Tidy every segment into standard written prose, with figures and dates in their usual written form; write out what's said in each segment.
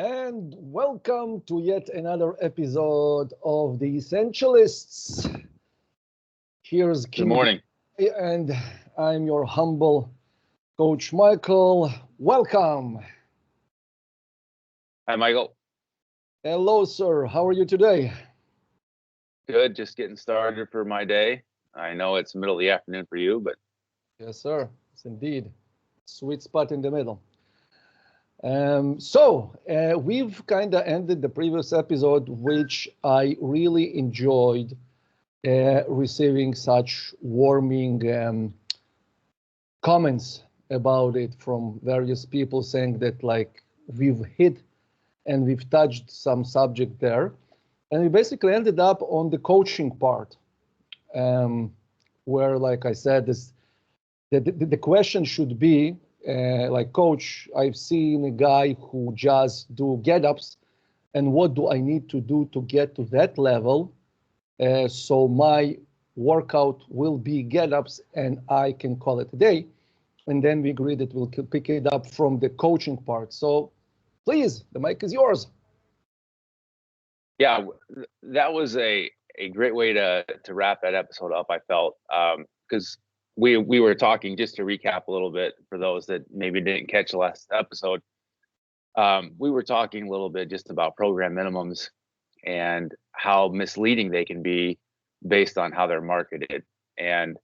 And welcome to yet another episode of the Essentialists. Here's Good King, morning. and I'm your humble Coach Michael. Welcome. Hi, Michael. Hello, sir. How are you today? Good. Just getting started for my day. I know it's middle of the afternoon for you, but Yes, sir. It's indeed sweet spot in the middle. We've kind of ended the previous episode, which I really enjoyed receiving such warming comments about it from various people saying that like we've hit and we've touched some subject there. And we basically ended up on the coaching part, where, like I said, the question should be, like, coach, I've seen a guy who just do get-ups, and what do I need to do to get to that level? So my workout will be get-ups, and I can call it a day. And then we agreed that we'll pick it up from the coaching part. So please, the mic is yours. yeah, that was a great way to wrap that episode up. I felt because we were talking, just to recap a little bit for those that maybe didn't catch the last episode. We were talking a little bit just about program minimums and how misleading they can be based on how they're marketed. And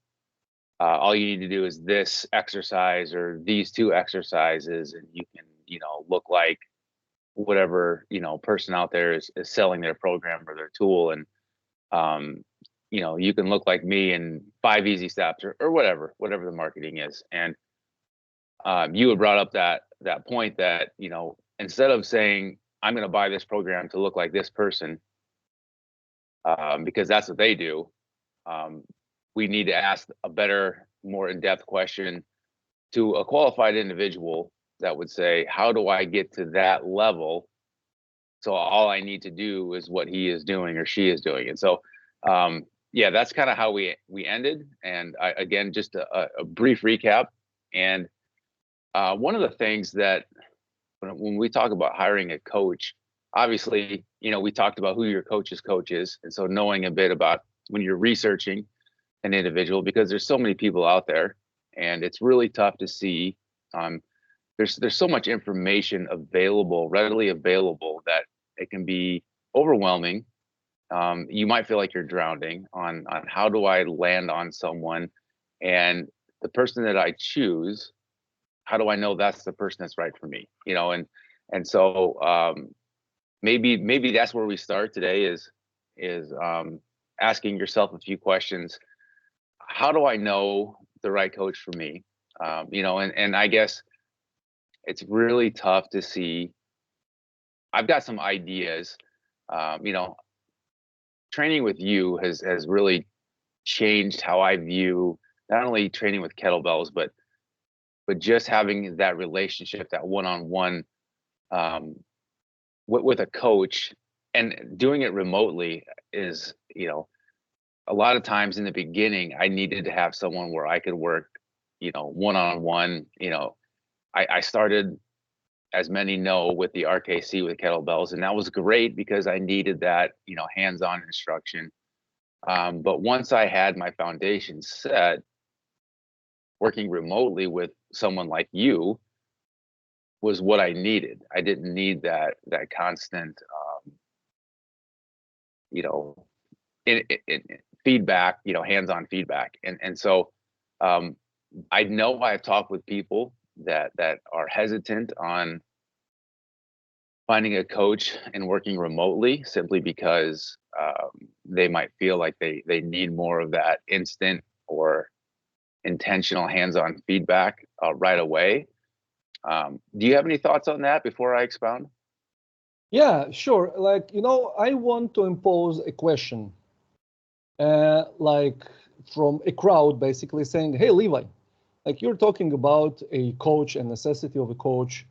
all you need to do is this exercise or these two exercises, and you can, look like whatever, person out there is selling their program or their tool. And, you can look like me in 5 easy steps or whatever the marketing is. And you had brought up that point that, instead of saying, I'm going to buy this program to look like this person, because that's what they do, we need to ask a better, more in-depth question to a qualified individual that would say, how do I get to that level? So all I need to do is what he is doing or she is doing. And so, that's kind of how we ended. And again, just a brief recap. And one of the things that when we talk about hiring a coach, obviously, we talked about who your coach's coach is. And so knowing a bit about when you're researching an individual, because there's so many people out there and it's really tough to see. There's so much information readily available, that it can be overwhelming. You might feel like you're drowning on how do I land on someone, and the person that I choose, how do I know that's the person that's right for me? And so maybe that's where we start today is asking yourself a few questions. How do I know the right coach for me? And I guess it's really tough to see. I've got some ideas. Training with you has really changed how I view not only training with kettlebells, but just having that relationship, that one-on-one with a coach, and doing it remotely is, a lot of times in the beginning, I needed to have someone where I could work, one-on-one. I started, as many know, with the RKC with kettlebells, and that was great because I needed that, hands-on instruction. But once I had my foundation set, working remotely with someone like you was what I needed. I didn't need that constant, in feedback, hands-on feedback. And so I know I've talked with people that are hesitant on finding a coach and working remotely, simply because they might feel like they need more of that instant or intentional hands-on feedback right away. Do you have any thoughts on that before I expound? Yeah, sure. Like, I want to impose a question, like from a crowd, basically saying, hey, Levi, like, you're talking about a coach and necessity of a coach,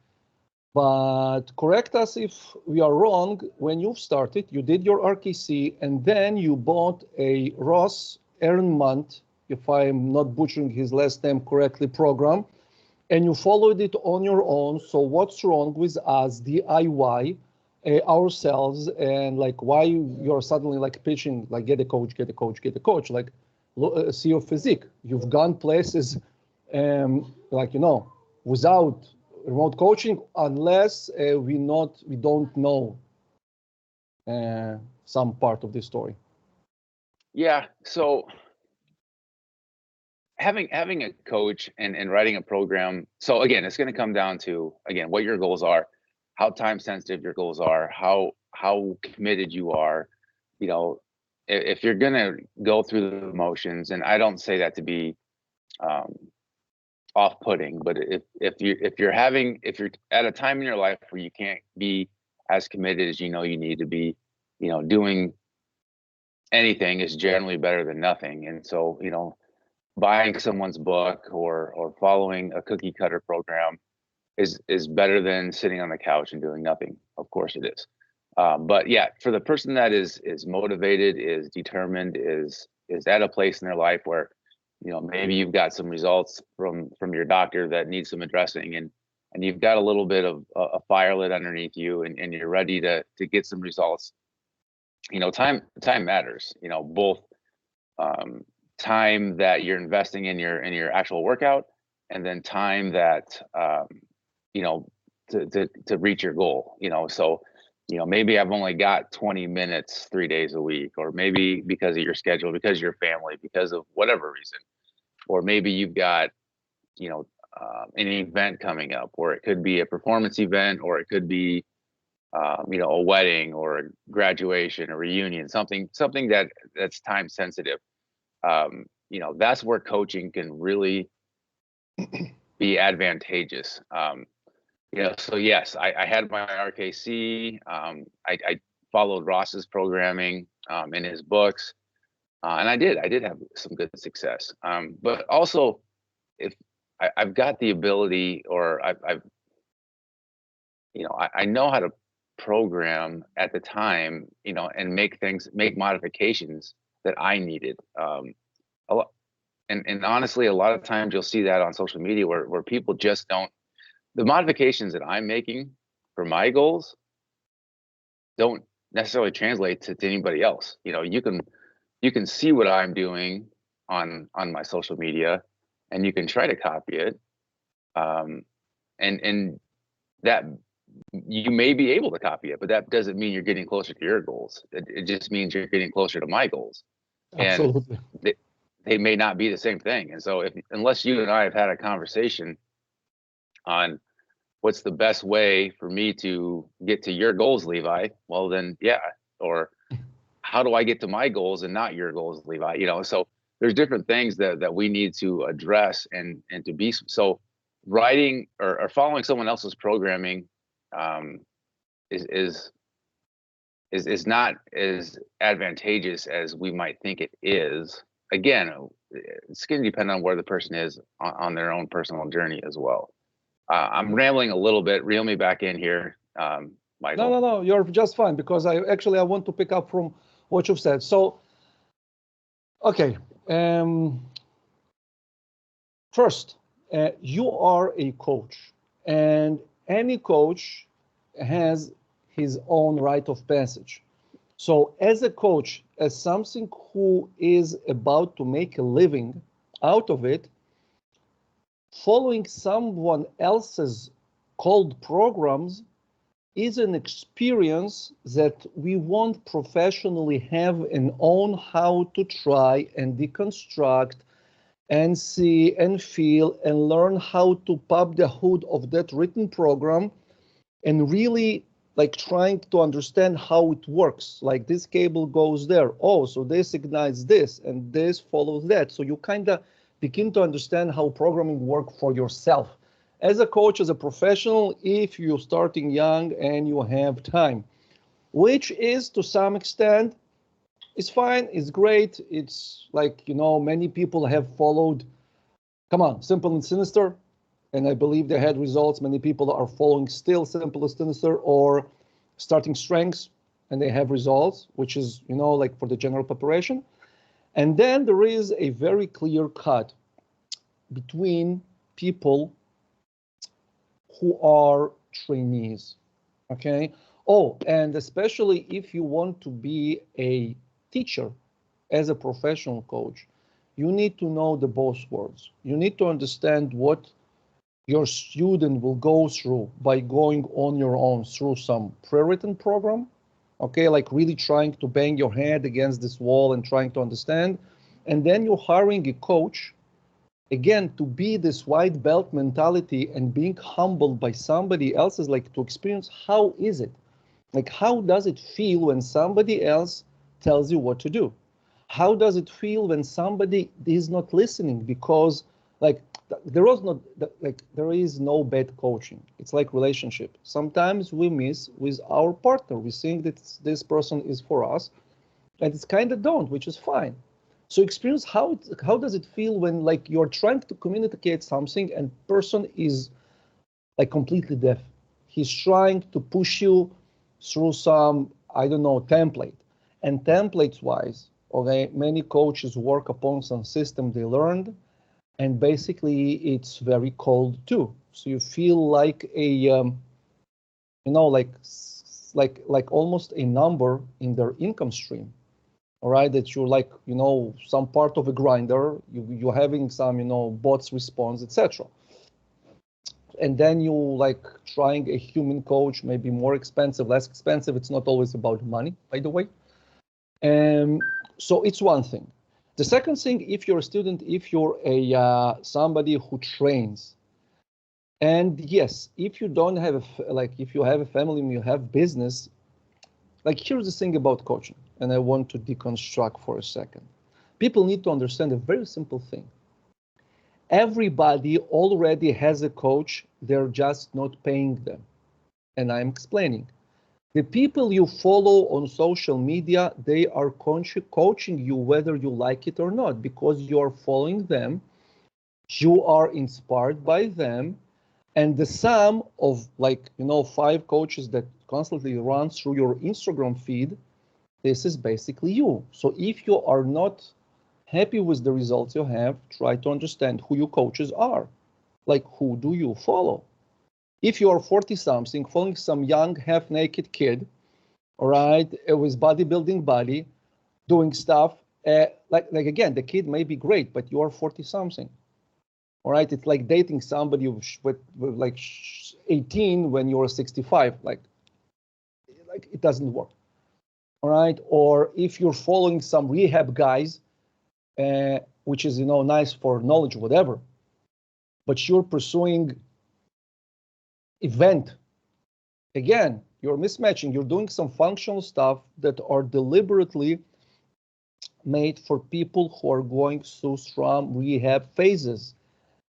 but correct us if we are wrong. When you started, you did your RKC, and then you bought a Ross Ehrenmann, if I'm not butchering his last name correctly, program, and you followed it on your own. So what's wrong with us DIY ourselves, and like why you're suddenly like pitching like get a coach, get a coach, get a coach, like see your physique. You've gone places like without remote coaching unless we don't know some part of this story. Yeah. So having a coach and writing a program. So again, it's going to come down to, again, what your goals are, how time sensitive your goals are, how committed you are. If you're going to go through the motions, and I don't say that to be off-putting, but if you're at a time in your life where you can't be as committed as you need to be, doing anything is generally better than nothing. And so, buying someone's book or following a cookie cutter program is better than sitting on the couch and doing nothing. Of course it is. But yeah, for the person that is motivated, is determined, is at a place in their life where, maybe you've got some results from your doctor that needs some addressing, and you've got a little bit of a fire lit underneath you, and you're ready to get some results. Time matters, both time that you're investing in your actual workout, and then time that to reach your goal. So maybe I've only got 20 minutes 3 days a week, or maybe because of your schedule, because of your family, because of whatever reason, or maybe you've got an event coming up, or it could be a performance event, or it could be a wedding or a graduation, a reunion, something that's time sensitive. That's where coaching can really be advantageous. So yes, I had my RKC. I followed Ross's programming in his books, and I did have some good success. But also, if I've got the ability, or I know how to program at the time, and make modifications that I needed. A lot, and honestly, a lot of times you'll see that on social media where people just don't. The modifications that I'm making for my goals don't necessarily translate to anybody else. You can see what I'm doing on my social media, and you can try to copy it, and that you may be able to copy it, but that doesn't mean you're getting closer to your goals. It just means you're getting closer to my goals. Absolutely. And they may not be the same thing. And so unless you and I have had a conversation on what's the best way for me to get to your goals, Levi, well then, yeah. Or how do I get to my goals and not your goals, Levi? So there's different things that we need to address and to be. So writing or following someone else's programming is not as advantageous as we might think it is. Again, it's going to depend on where the person is on their own personal journey as well. I'm rambling a little bit. Reel me back in here, Michael. No, you're just fine, because I want to pick up from what you've said. So, okay. First, you are a coach, and any coach has his own rite of passage. So as a coach, as something who is about to make a living out of it, following someone else's cold programs is an experience that we won't professionally have and own how to try and deconstruct and see and feel and learn how to pop the hood of that written program and really like trying to understand how it works. Like this cable goes there. Oh, so this ignites this and this follows that. So you kind of begin to understand how programming works for yourself. As a coach, as a professional, if you're starting young and you have time, which is to some extent, it's fine, it's great. It's like, many people have followed, come on, Simple and Sinister, and I believe they had results. Many people are following still Simple and Sinister or Starting Strengths, and they have results, which is, like for the general population. And then there is a very clear cut between people who are trainees, okay? Oh, and especially if you want to be a teacher as a professional coach, you need to know the both worlds. You need to understand what your student will go through by going on your own through some pre-written program, okay, like really trying to bang your head against this wall and trying to understand. And then you're hiring a coach, again, to be this white belt mentality and being humbled by somebody else's, like to experience how is it? Like, how does it feel when somebody else tells you what to do? How does it feel when somebody is not listening? Because like there is no bad coaching. It's like relationship. Sometimes we miss with our partner. We think that this person is for us, and it's kind of don't, which is fine. So experience how does it feel when like you're trying to communicate something and person is like completely deaf. He's trying to push you through some, I don't know, template. And templates wise, okay, many coaches work upon some system they learned, and basically it's very cold too. So you feel like a, like almost a number in their income stream. All right, that you're like, some part of a grinder, you're having some, bots response, etc. And then you like trying a human coach, maybe more expensive, less expensive. It's not always about money, by the way. So it's one thing. The second thing, if you're a student, if you're a somebody who trains, and yes, if you don't have if you have a family and you have business, like here's the thing about coaching, and I want to deconstruct for a second. People need to understand a very simple thing. Everybody already has a coach, they're just not paying them. And I'm explaining. The people you follow on social media, they are coaching you whether you like it or not, because you are following them, you are inspired by them, and the sum of 5 coaches that constantly run through your Instagram feed, this is basically you. So if you are not happy with the results you have, try to understand who your coaches are. Like, who do you follow? If you are 40-something, following some young, half-naked kid, all right, with bodybuilding body, doing stuff, again, the kid may be great, but you are 40-something. All right, it's like dating somebody with like 18 when you're 65. Like it doesn't work. All right, or if you're following some rehab guys, which is nice for knowledge, whatever, but you're pursuing event, again, you're mismatching. You're doing some functional stuff that are deliberately made for people who are going through some rehab phases.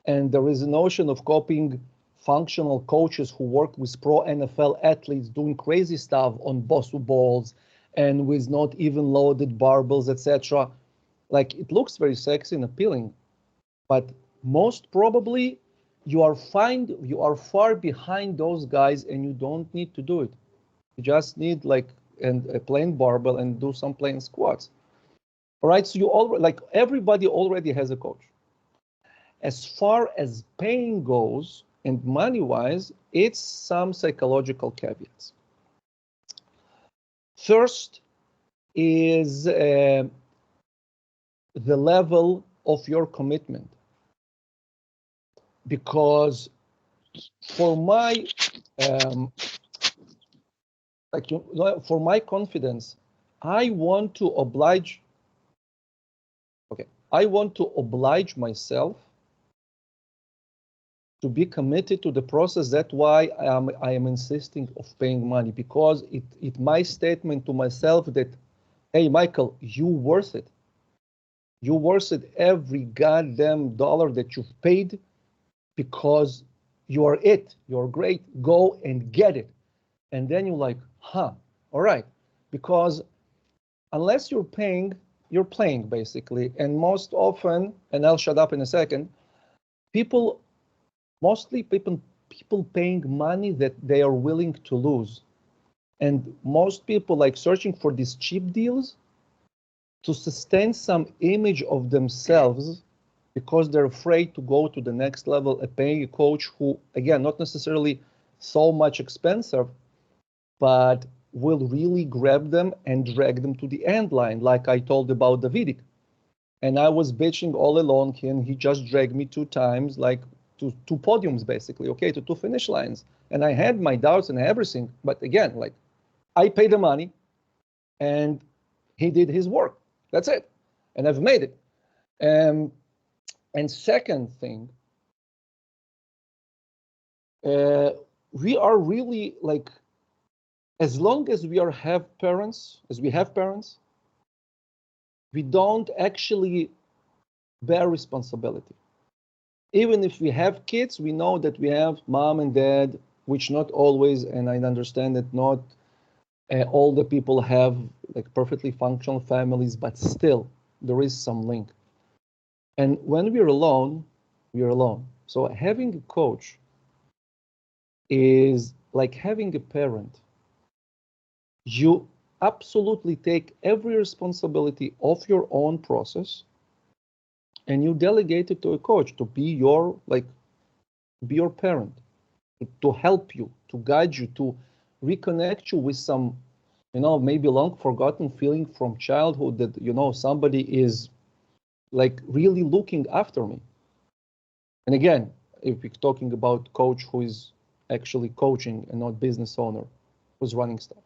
And there is a notion of copying functional coaches who work with pro NFL athletes doing crazy stuff on Bosu balls and with not even loaded barbells, etc. Like, it looks very sexy and appealing, but most probably you are far behind those guys, and you don't need to do it. You just need a plain barbell and do some plain squats. All right, so you already, everybody already has a coach. As far as paying goes and money-wise, it's some psychological caveats. First is the level of your commitment. Because for my for my confidence, I want to oblige myself to be committed to the process. That's why I am insisting of paying money, because it my statement to myself that, hey, Michael, you worth it. You worth it every goddamn dollar that you've paid, because you are it. You're great. Go and get it. And then you're like, all right. Because unless you're paying, you're playing, basically. And most often, and I'll shut up in a second, people paying money that they are willing to lose. And most people like searching for these cheap deals to sustain some image of themselves, because they're afraid to go to the next level and paying a coach who, again, not necessarily so much expensive, but will really grab them and drag them to the end line, like I told about Davidic. And I was bitching all along, and he just dragged me 2 times, like to 2 podiums, basically, okay, to 2 finish lines. And I had my doubts and everything, but again, like I paid the money and he did his work. That's it. And I've made it. And second thing, we are really like, as long as we have parents, we don't actually bear responsibility. Even if we have kids, we know that we have mom and dad, which not always, and I understand that not all the people have like perfectly functional families, but still there is some link. And when we're alone, we're alone. So having a coach is like having a parent. You absolutely take every responsibility of your own process and you delegate it to a coach to be your parent, to help you, to guide you, to reconnect you with some, maybe long forgotten feeling from childhood that, somebody is like really looking after me. And again, if we're talking about coach who is actually coaching and not business owner who's running stuff.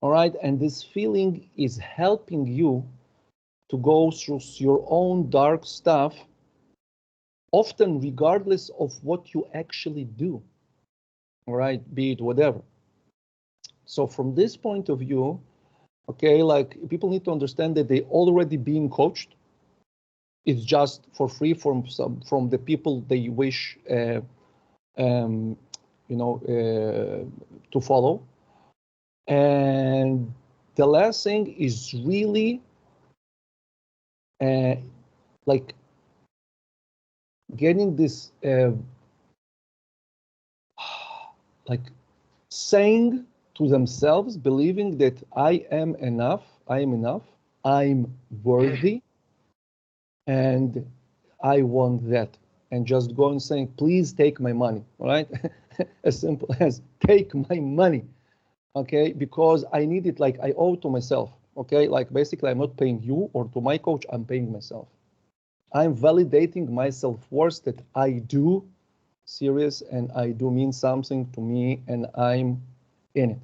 All right, and this feeling is helping you to go through your own dark stuff, often regardless of what you actually do, all right, be it whatever. So from this point of view, okay, like people need to understand that they already being coached. It's just for free from the people they wish, to follow. And the last thing is really like getting this like saying to themselves, believing that I am enough, I'm worthy, and I want that. And just go and saying, please take my money, all right? As simple as take my money, okay? Because I need it, like I owe it to myself, okay? Like basically I'm not paying you or to my coach, I'm paying myself. I'm validating my self-worth that I do serious and I do mean something to me and I'm in it.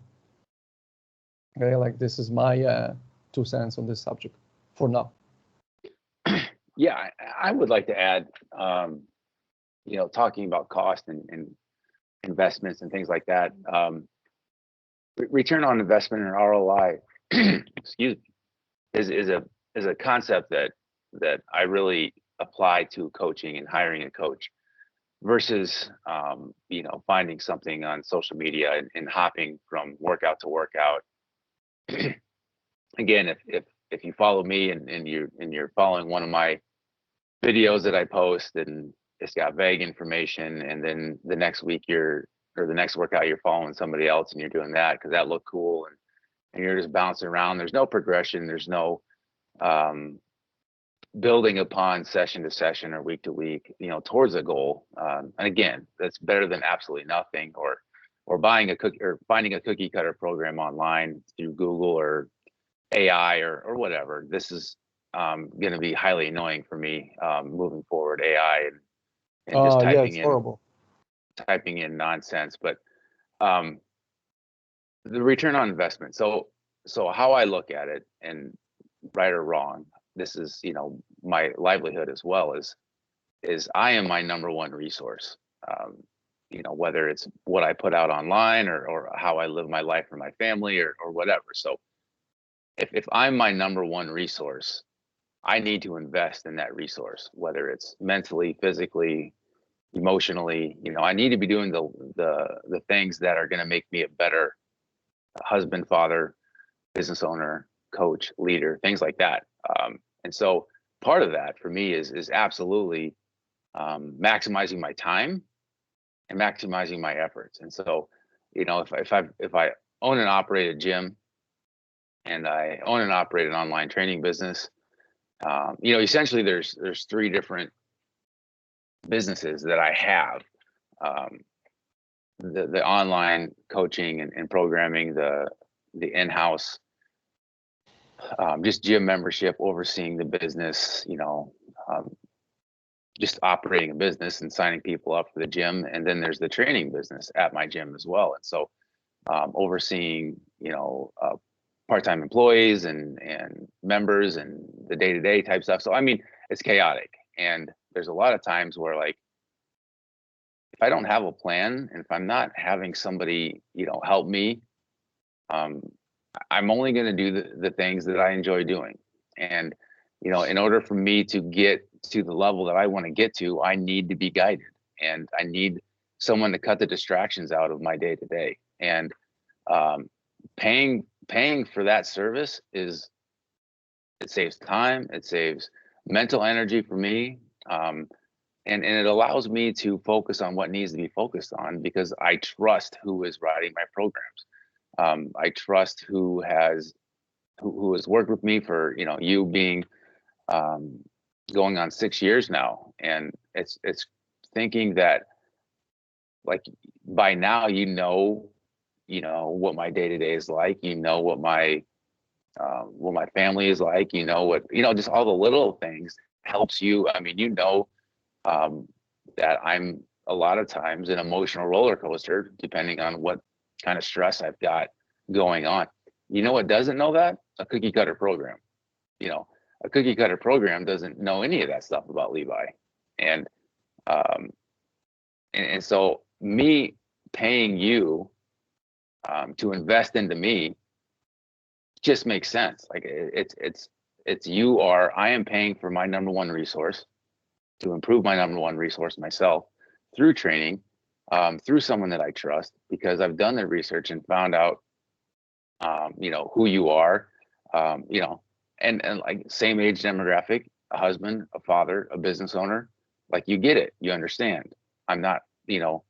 Okay, like this is my 2 cents on this subject for now. Yeah, I would like to add, talking about cost and investments and things like that. Return on investment and ROI, excuse me, is a concept that I really apply to coaching and hiring a coach versus finding something on social media and hopping from workout to workout. Again, if you follow me and you're following one of my videos that I post and it's got vague information, and then the next week or the next workout you're following somebody else and you're doing that because that looked cool, and you're just bouncing around. There's no progression. There's no building upon session to session or week to week, towards a goal. And again, that's better than absolutely nothing, or buying a cookie or finding a cookie cutter program online through Google or AI or whatever. This is going to be highly annoying for me moving forward. AI and just typing in nonsense. But the return on investment. So how I look at it, and right or wrong, this is my livelihood as well, is I am my number one resource. Whether it's what I put out online or how I live my life for my family or whatever. So if I'm my number one resource, I need to invest in that resource, whether it's mentally, physically, emotionally. I need to be doing the things that are going to make me a better husband, father, business owner, coach, leader, things like that. And so part of that for me is absolutely maximizing my time and maximizing my efforts. And so, if I own and operate a gym and I own and operate an online training business, You know, essentially there's three different businesses that I have. The online coaching and programming, the in-house just gym membership, overseeing the business, you know, just operating a business and signing people up for the gym. And then there's the training business at my gym as well. And so overseeing, you know, part-time employees and members and the day-to-day type stuff. So, I mean, it's chaotic. And there's a lot of times where, like, if I don't have a plan and if I'm not having somebody, you know, help me, I'm only going to do the things that I enjoy doing. And, you know, in order for me to get to the level that I want to get to, I need to be guided, and I need someone to cut the distractions out of my day to day. And paying for that service it saves time, it saves mental energy for me. And it allows me to focus on what needs to be focused on, because I trust who is writing my programs. I trust who has worked with me for, you know, you being going on 6 years now. And it's thinking that, like, by now, you know what my day-to-day is like, you know what my family is like, you know what, you know, just all the little things helps you. I mean, you know, that I'm a lot of times an emotional roller coaster, depending on what kind of stress I've got going on. You know what doesn't know that? A cookie cutter program. You know, a cookie cutter program doesn't know any of that stuff about Levi. And so me paying you to invest into me just makes sense. Like, I am paying for my number one resource, to improve my number one resource myself, through training, through someone that I trust, because I've done the research and found out, you know, who you are, you know, and like, same age demographic, a husband, a father, a business owner. Like, you get it, you understand. I'm not, you know,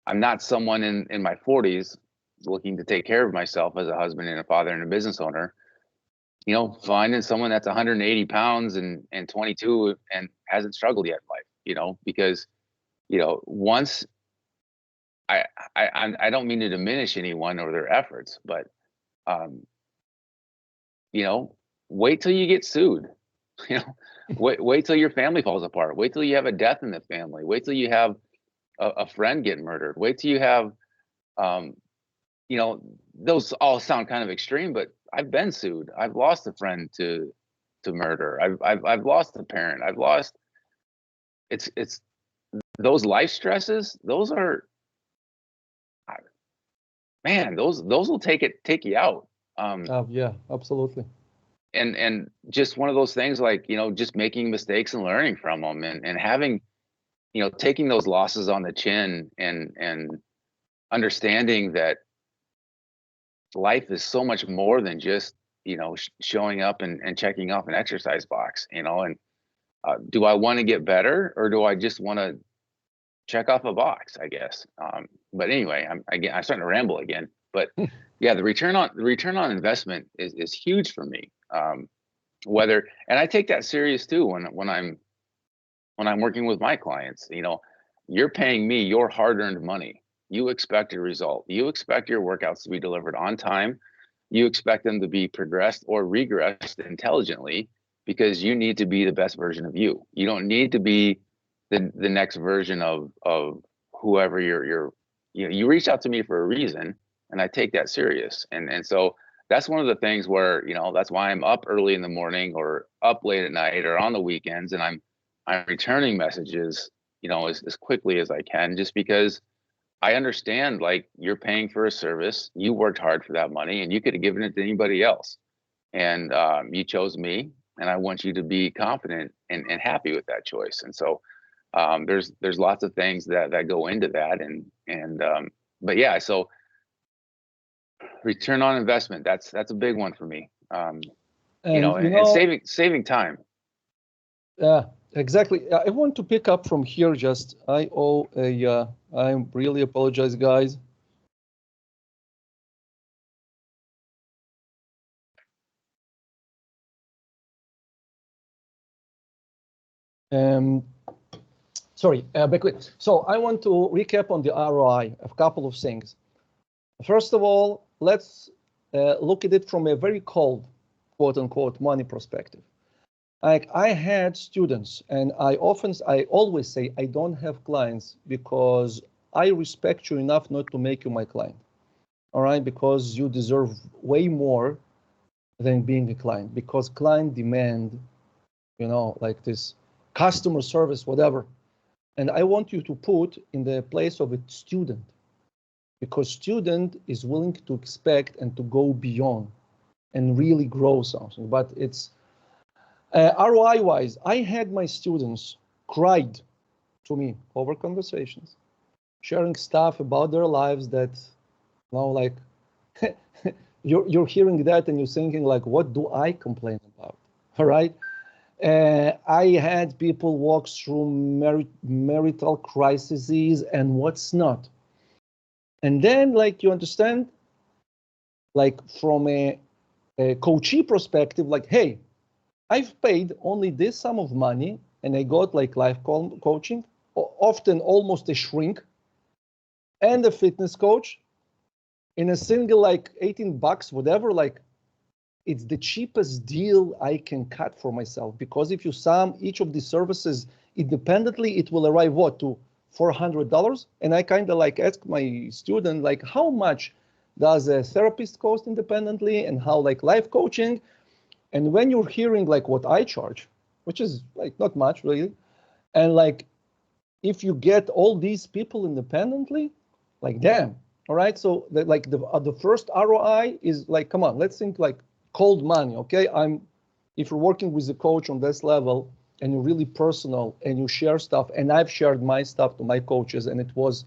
I'm not someone in my 40s looking to take care of myself as a husband and a father and a business owner. You know, finding someone that's 180 pounds and 22 and hasn't struggled yet in life, you know, because, you know, once I don't mean to diminish anyone or their efforts, but, you know, wait till you get sued, you know, wait till your family falls apart, wait till you have a death in the family, wait till you have a friend get murdered, wait till you have, you know, those all sound kind of extreme, but I've been sued. I've lost a friend to murder. I've lost a parent. I've lost. It's those life stresses. Those are, man. Those will take you out. Yeah, absolutely. And just one of those things, like, you know, just making mistakes and learning from them, and having, you know, taking those losses on the chin, and understanding that life is so much more than just, you know, showing up and checking off an exercise box, you know. And do I want to get better, or do I just want to check off a box, I guess. But anyway, I'm starting to ramble again, but yeah, the return on investment is huge for me. And I take that serious too, when I'm working with my clients. You know, you're paying me your hard-earned money. You expect a result. You expect your workouts to be delivered on time. You expect them to be progressed or regressed intelligently, because you need to be the best version of you. You don't need to be the next version of whoever you reach out to me for a reason, and I take that serious. And so that's one of the things where, you know, that's why I'm up early in the morning or up late at night or on the weekends, and I'm returning messages, you know, as quickly as I can, just because I understand, like, you're paying for a service, you worked hard for that money, and you could have given it to anybody else. And you chose me, and I want you to be confident and happy with that choice. And so there's lots of things that go into that. But yeah, so return on investment, that's a big one for me. You know, and saving time. Yeah, exactly. I want to pick up from here. I really apologize, guys. Um, Sorry, back with. So I want to recap on the ROI, a couple of things. First of all, let's look at it from a very cold, quote unquote, money perspective. Like I had students, and I always say I don't have clients because I respect you enough not to make you my client. All right, because you deserve way more than being a client, because client demand, like this customer service, whatever. And I want you to put in the place of a student, because student is willing to expect and to go beyond and really grow something. But it's ROI wise, I had my students cried to me over conversations, sharing stuff about their lives that, like you're hearing that and you're thinking like, what do I complain about? All right. I had people walk through marital crises and what's not. And then, like, you understand, like from a coachee perspective, like, hey, I've paid only this sum of money and I got like life coaching, often almost a shrink, and a fitness coach in a single like 18 bucks, whatever, like it's the cheapest deal I can cut for myself, because if you sum each of these services independently, it will arrive what to $400. And I kind of like ask my student, like, how much does a therapist cost independently, and how like life coaching? And when you're hearing like what I charge, which is like not much really, and like if you get all these people independently, like damn, all right. So the first ROI is like, come on, let's think like cold money, okay? If you're working with a coach on this level and you're really personal and you share stuff, and I've shared my stuff to my coaches, and it was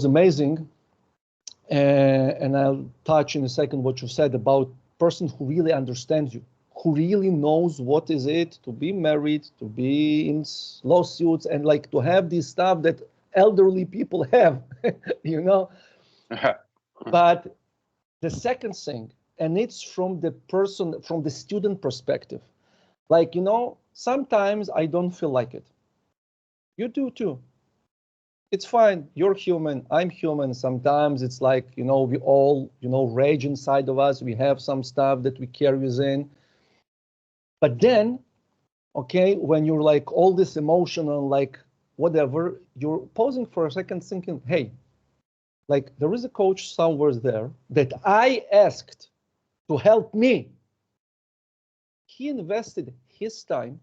amazing. And I'll touch in a second what you said about person who really understands you, who really knows what is it to be married, to be in lawsuits, and like to have this stuff that elderly people have, you know. But the second thing, and it's from the student perspective, like, sometimes I don't feel like it. You do too. It's fine. You're human. I'm human. Sometimes it's like, we all, rage inside of us. We have some stuff that we carry within. But then, okay, when you're like all this emotional, like whatever, you're pausing for a second thinking, hey, like there is a coach somewhere there that I asked to help me. He invested his time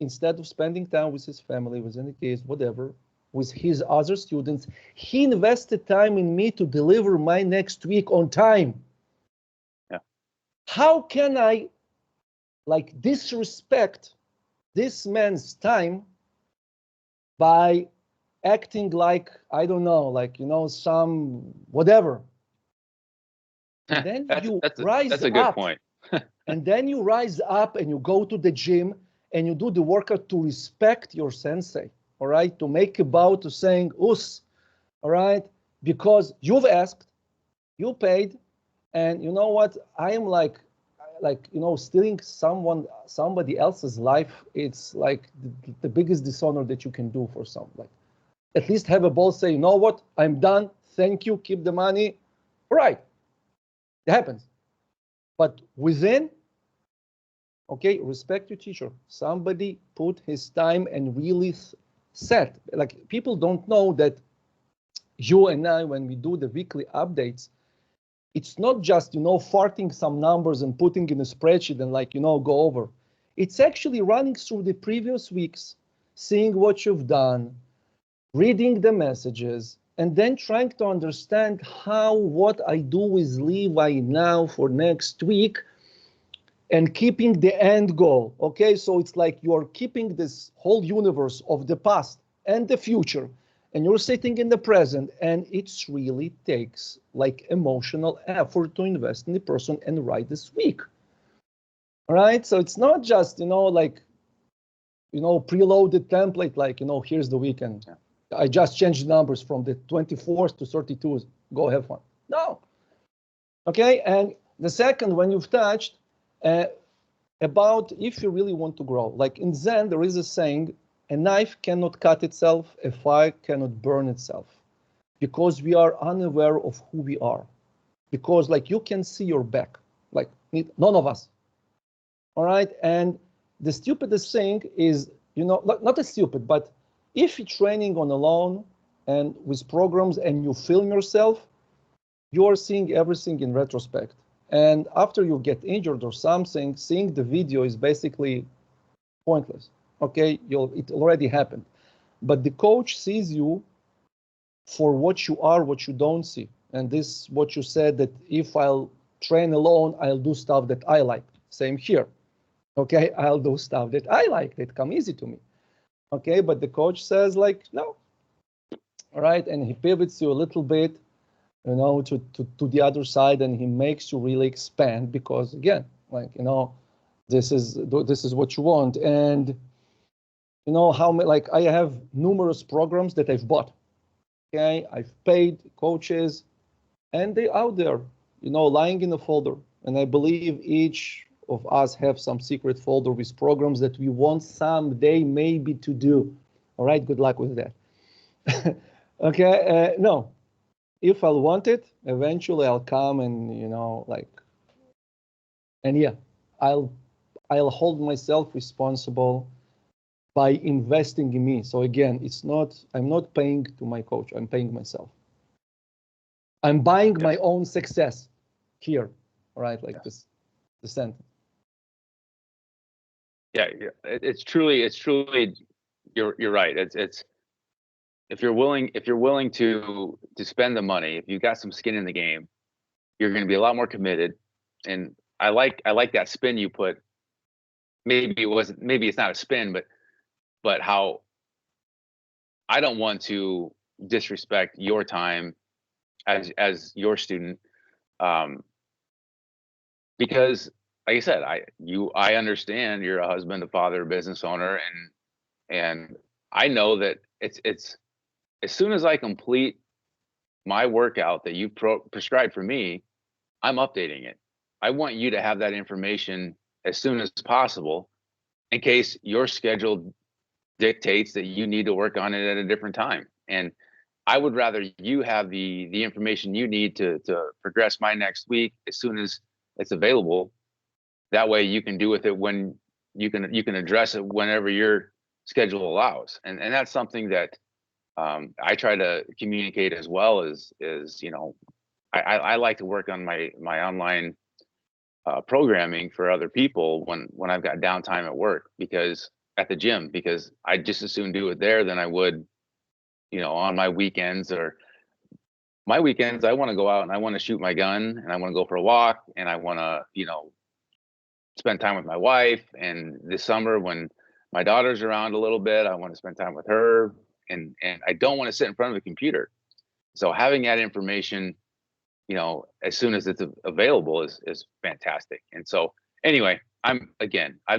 instead of spending time with his family, with any kids, whatever, with his other students. He invested time in me to deliver my next week on time. Yeah. How can I like disrespect this man's time by acting like, I don't know, like, some whatever? And then that's a good point. And then you rise up and you go to the gym and you do the workout to respect your sensei, all right? To make a bow to saying, us, all right? Because you've asked, you paid, and you know what? I am like, stealing somebody else's life. It's like the biggest dishonor that you can do for someone. Like, at least have a boss say, you know what? I'm done. Thank you. Keep the money. All right. It happens. But within, okay, respect your teacher. Somebody put his time and really set. Like, people don't know that you and I, when we do the weekly updates, it's not just, farting some numbers and putting in a spreadsheet and like, go over. It's actually running through the previous weeks, seeing what you've done, reading the messages, and then trying to understand how what I do with Levi now for next week, and keeping the end goal. Okay, so it's like you're keeping this whole universe of the past and the future, and you're sitting in the present, and it really takes like emotional effort to invest in the person and write this week. All right, so it's not just, like, preloaded template, like, here's the weekend. Yeah. I just changed the numbers from the 24th to 32. Go have fun. No. Okay, and the second, when you've touched, about if you really want to grow. Like in Zen, there is a saying, a knife cannot cut itself, a fire cannot burn itself, because we are unaware of who we are. Because like you can see your back, like none of us. All right. And the stupidest thing is, you know, not a stupid, but if you're training on alone and with programs and you film yourself, you're seeing everything in retrospect. And after you get injured or something, seeing the video is basically pointless. Okay, it already happened. But the coach sees you for what you are, what you don't see. And this, what you said, that if I'll train alone, I'll do stuff that I like. Same here. Okay, I'll do stuff that I like, that come easy to me. Okay, but the coach says like, no. All right, and he pivots you a little bit, you know, to the other side, and he makes you really expand because, again, like, you know, this is what you want. And you know how many, like I have numerous programs that I've bought. Okay, I've paid coaches, and they're out there, you know, lying in a folder. And I believe each of us have some secret folder with programs that we want someday maybe to do. All right, good luck with that. Okay, no, if I'll want it, eventually I'll come and, you know, like, and yeah, I'll hold myself responsible by investing in me. So again, I'm not paying to my coach, I'm paying myself. I'm buying my own success here, right? Like this, the sentence. Yeah, it's truly, you're right. It's if you're willing to spend the money, if you've got some skin in the game, you're going to be a lot more committed. And I like that spin you put. Maybe it's not a spin, but how I don't want to disrespect your time as your student, because like I said, I understand you're a husband, a father, a business owner, and I know that it's as soon as I complete my workout that you prescribed for me, I'm updating it. I want you to have that information as soon as possible in case your schedule dictates that you need to work on it at a different time. And I would rather you have the information you need to progress my next week as soon as it's available. That way you can do with it when you can address it whenever your schedule allows. And that's something that I try to communicate as well. Is you know, I like to work on my online programming for other people when I've got downtime at work, because at the gym, because I just as soon do it there than I would, you know, on my weekends. Or my weekends, I want to go out and I want to shoot my gun and I want to go for a walk and I want to, you know, spend time with my wife. And this summer when my daughter's around a little bit, I want to spend time with her, and I don't want to sit in front of a computer. So having that information, you know, as soon as it's available is fantastic. And so anyway, I've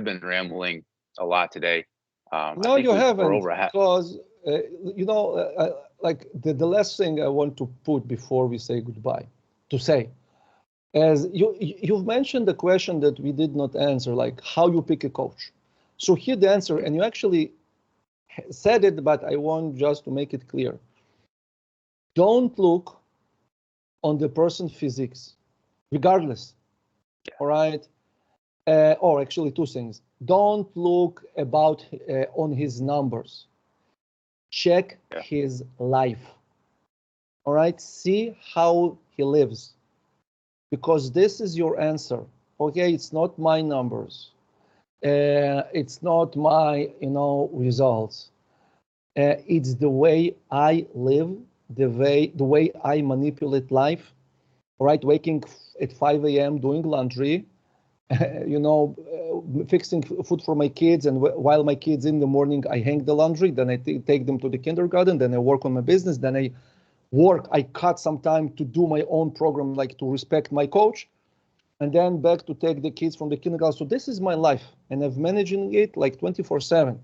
been rambling a lot today. No, you haven't, because you know, like the last thing I want to put before we say goodbye, to say, as you've mentioned the question that we did not answer, like how you pick a coach. So here the answer, and you actually said it, but I want just to make it clear. Don't look on the person's physiques, regardless. All right. Or actually two things. Don't look about on his numbers. Check his life. All right. See how he lives, because this is your answer. Okay. It's not my numbers. It's not my, you know, results. It's the way I live, the way I manipulate life. All right. Waking at 5 a.m. doing laundry. You know, fixing food for my kids, and while my kids in the morning, I hang the laundry, then I take them to the kindergarten, then I work on my business, then I cut some time to do my own program, like to respect my coach, and then back to take the kids from the kindergarten. So this is my life, and I'm managing it like 24/7.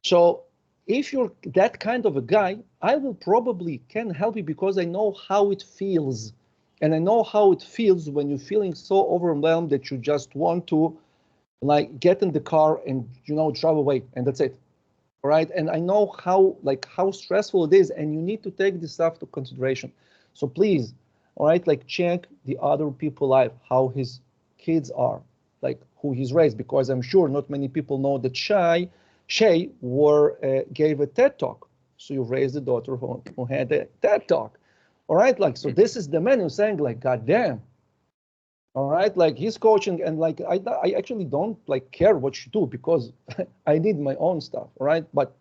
So if you're that kind of a guy, I will probably can help you, because I know how it feels. And I know how it feels when you're feeling so overwhelmed that you just want to like get in the car and, you know, drive away, and that's it. All right. And I know how stressful it is, and you need to take this stuff to consideration. So please, all right, like check the other people life, how his kids are, like who he's raised, because I'm sure not many people know that Shay gave a TED talk. So you raised a daughter who had a TED talk. All right, like, so this is the man who's saying like, God damn. All right, like he's coaching, and like I actually don't like care what you do, because I need my own stuff. All right, but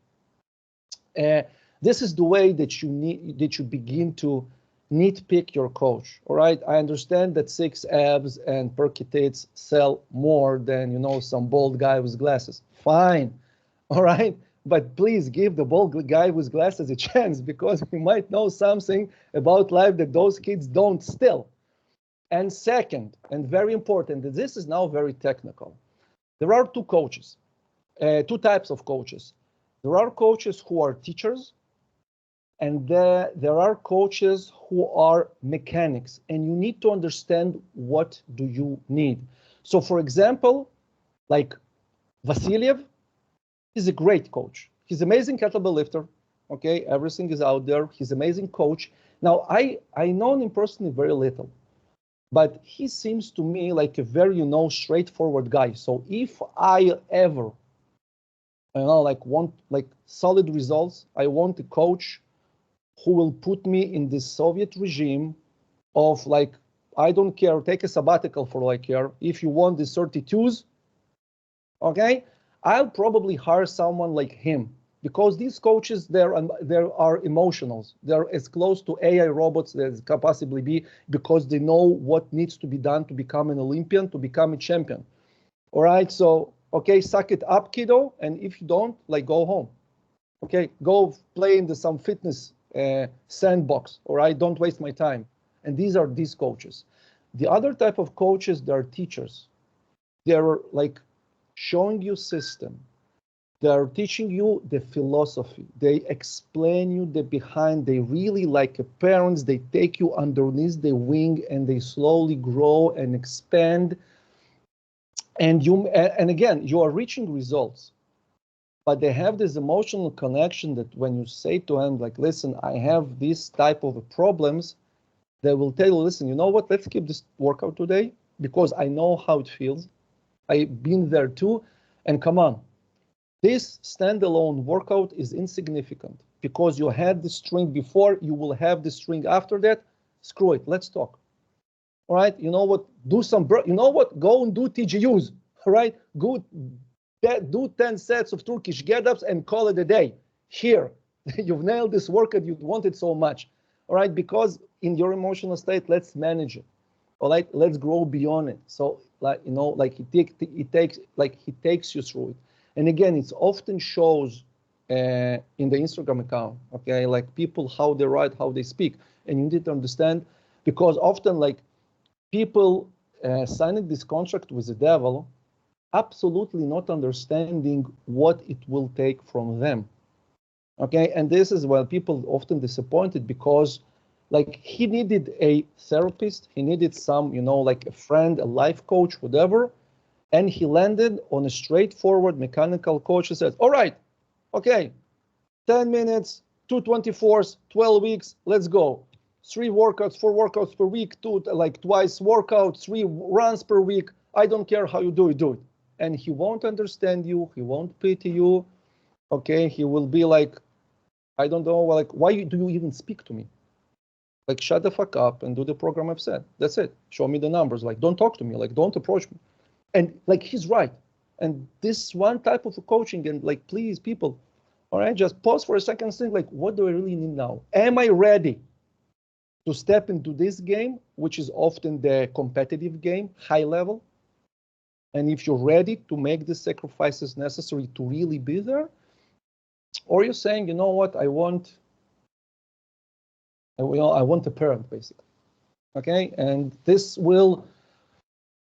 this is the way that you begin to nitpick your coach. All right, I understand that 6 abs and perky tits sell more than, you know, some bald guy with glasses. Fine, all right, but please give the bald guy with glasses a chance, because he might know something about life that those kids don't still. And second, and very important, this is now very technical. There are two types of coaches. There are coaches who are teachers, and there are coaches who are mechanics, and you need to understand what do you need. So for example, like Vasiliev is a great coach. He's an amazing kettlebell lifter. Okay, everything is out there. He's an amazing coach. Now, I know him personally very little, but he seems to me like a very, you know, straightforward guy. So if I ever, you know, like want like solid results, I want a coach who will put me in the Soviet regime of like, I don't care, take a sabbatical for all I care. If you want the 32s, okay, I'll probably hire someone like him, because these coaches, there are emotionals. They're as close to AI robots as can possibly be, because they know what needs to be done to become an Olympian, to become a champion. All right, so, okay, suck it up, kiddo. And if you don't, like, go home. Okay, go play in some fitness sandbox. All right, don't waste my time. And these are these coaches. The other type of coaches, they're teachers. They're like showing you system. They're teaching you the philosophy. They explain you the behind. They really, like parents, they take you underneath the wing, and they slowly grow and expand. And again, you are reaching results, but they have this emotional connection that when you say to them, like, listen, I have this type of problems, they will tell you, listen, you know what, let's keep this workout today, because I know how it feels. I've been there too. And come on, this standalone workout is insignificant, because you had the string before, you will have the string after that. Screw it, let's talk. All right, you know what, you know what, go and do TGUs. All right, go do 10 sets of Turkish get-ups and call it a day. Here, you've nailed this workout you wanted so much. All right, because in your emotional state, let's manage it. All right, let's grow beyond it. So, like, you know, like he takes you through it. And again, it often shows in the Instagram account, okay, like people, how they write, how they speak. And you need to understand, because often, like, people signing this contract with the devil, absolutely not understanding what it will take from them. Okay, and this is why people often disappointed, because like he needed a therapist, he needed some, you know, like a friend, a life coach, whatever, and he landed on a straightforward mechanical coach who says, all right, okay, 10 minutes, 224s, 12 weeks, let's go. 3 workouts, 4 workouts per week, twice workouts, 3 runs per week. I don't care how you do it, do it. And he won't understand you, he won't pity you. Okay, he will be like, I don't know, like, why do you even speak to me? Like, shut the fuck up and do the program I've said. That's it. Show me the numbers. Like, don't talk to me. Like, don't approach me. And like, he's right. And this one type of coaching, and like, please, people, all right, just pause for a second and think, like, what do I really need now? Am I ready to step into this game, which is often the competitive game, high level? And if you're ready to make the sacrifices necessary to really be there, or you're saying, you know what, I want a parent, basically. Okay, and this will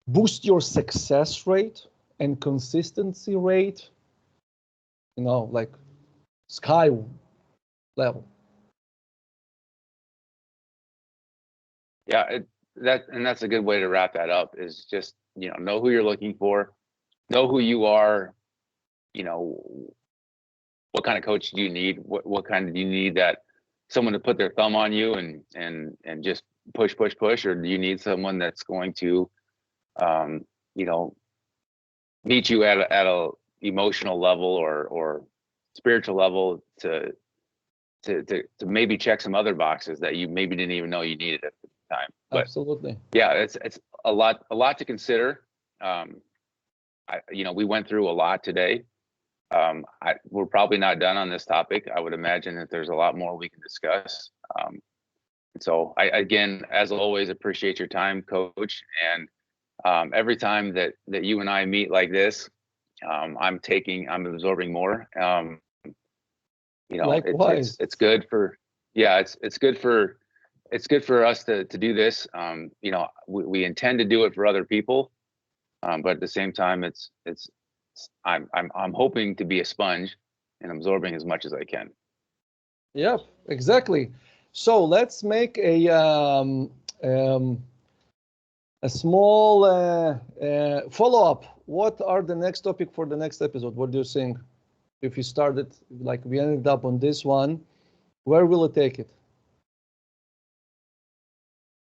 boost your success rate and consistency rate, you know, like sky level. Yeah, that's a good way to wrap that up, is just, you know who you're looking for, know who you are, what kind of coach do you need? What kind do you need, that someone to put their thumb on you and just push, or do you need someone that's going to, meet you at a emotional level or spiritual level to maybe check some other boxes that you maybe didn't even know you needed at the time. But absolutely. Yeah, it's a lot to consider. We went through a lot today. We're probably not done on this topic. I would imagine that there's a lot more we can discuss. So I, again, as always, appreciate your time, Coach. And every time that you and I meet like this, I'm absorbing more. Likewise. It's good for, it's good for us to do this. We intend to do it for other people, but at the same time, I'm hoping to be a sponge and absorbing as much as I can. Yeah, exactly. So let's make a small follow-up. What are the next topic for the next episode? What do you think? If you started, like we ended up on this one, where will it take it?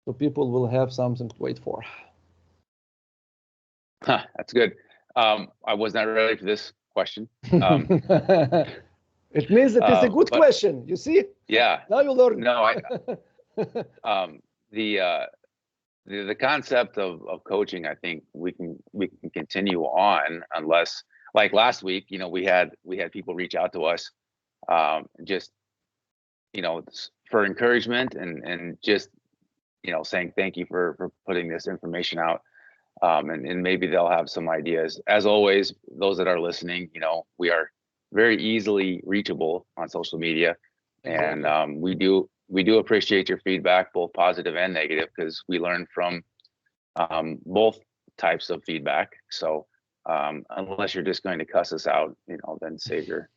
So people will have something to wait for. That's good. I was not ready for this question. It means that it's a good question. You see? Yeah. Now you learn. No, the concept of coaching, I think we can continue on, unless, like last week, we had people reach out to us, just for encouragement and just saying thank you for putting this information out, and maybe they'll have some ideas. As always, those that are listening, we are very easily reachable on social media. Exactly. And we do appreciate your feedback, both positive and negative, because we learn from both types of feedback. So unless you're just going to cuss us out, then save your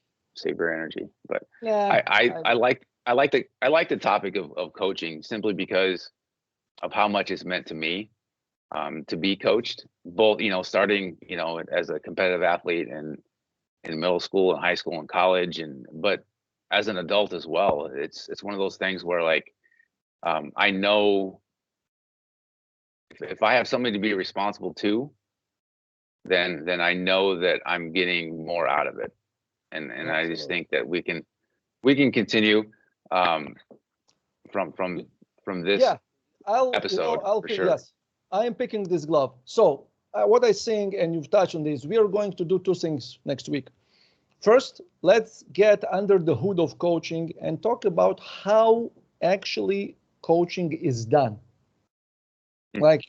energy. But yeah, I like the topic of coaching, simply because of how much it's meant to me, to be coached, both starting as a competitive athlete and in middle school and high school and college, but as an adult as well. It's one of those things where, like, I know if I have something to be responsible to, then I know that I'm getting more out of it. And I just think that we can continue from this episode. For sure. Yes, I am picking this glove. So what I think, and you've touched on this, we are going to do two things next week. First, let's get under the hood of coaching and talk about how actually coaching is done. Like,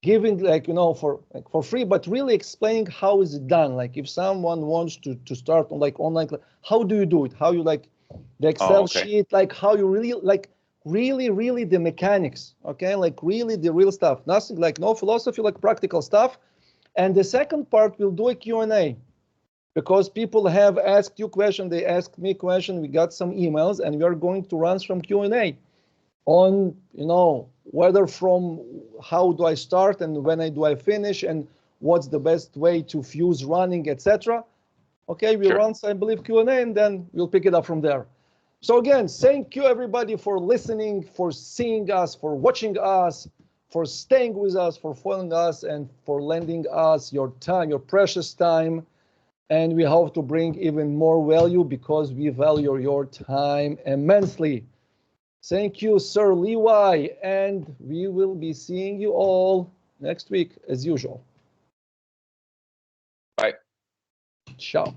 giving, like, for free, but really explaining how is it done. Like, if someone wants to start on like online, how do you do it? How you, like, the Excel sheet, like how you really, like, really the mechanics, okay? Like really the real stuff, nothing like no philosophy, like practical stuff. And the second part, we'll do a Q&A, because people have asked you questions, they asked me questions, we got some emails, and we are going to run some Q&A on, whether from how do I start and when do I finish and what's the best way to fuse running, etc. Okay, we'll run, I believe, Q&A, and then we'll pick it up from there. So again, thank you everybody for listening, for seeing us, for watching us, for staying with us, for following us, and for lending us your time, your precious time. And we hope to bring even more value, because we value your time immensely. Thank you, Sir Levi, and we will be seeing you all next week as usual. Bye. Ciao.